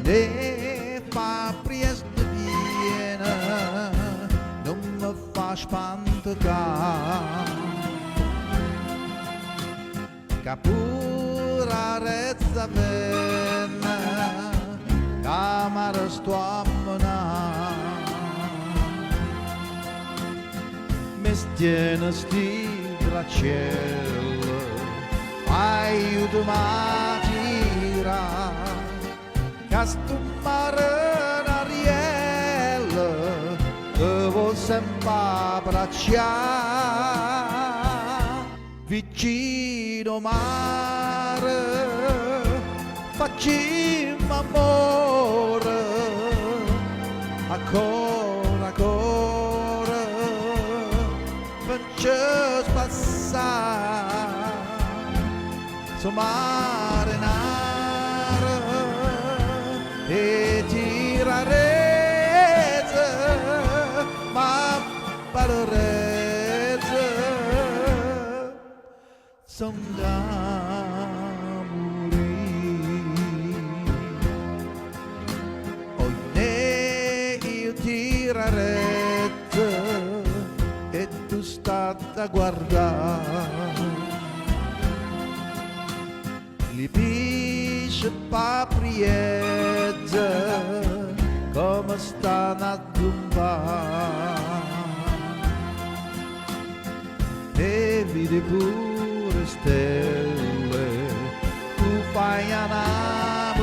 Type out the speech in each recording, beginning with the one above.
ne fa priest viene, non mi fa spantare, che pura rezza venne, camera stuamna, mi stiene sti bracciello, aiutami a tirare, che sto Marenariello devo sempre abbracciare, vicino mare, facciamo amore, ancora, ancora, faccio spassare, su mare nare, e tirarete, ma parlerete, son da morire. Oh ne io tirarete e tu state a guardare, li pisce papriette come stanno a tumbare, e vedi pure stelle, tu fai innamorare,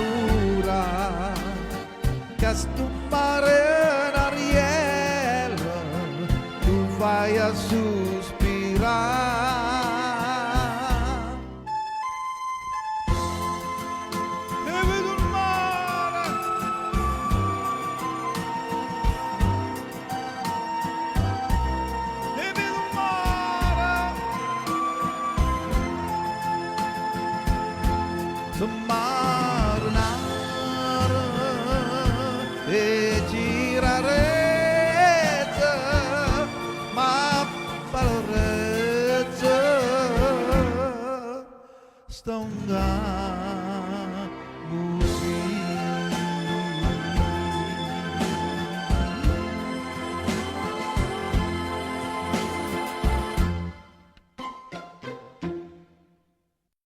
che sto Marenariello tu fai a sospirare. E vedo il mare, e vedo il mare, su mare nare, e girarete, ma parlerete, sto andando.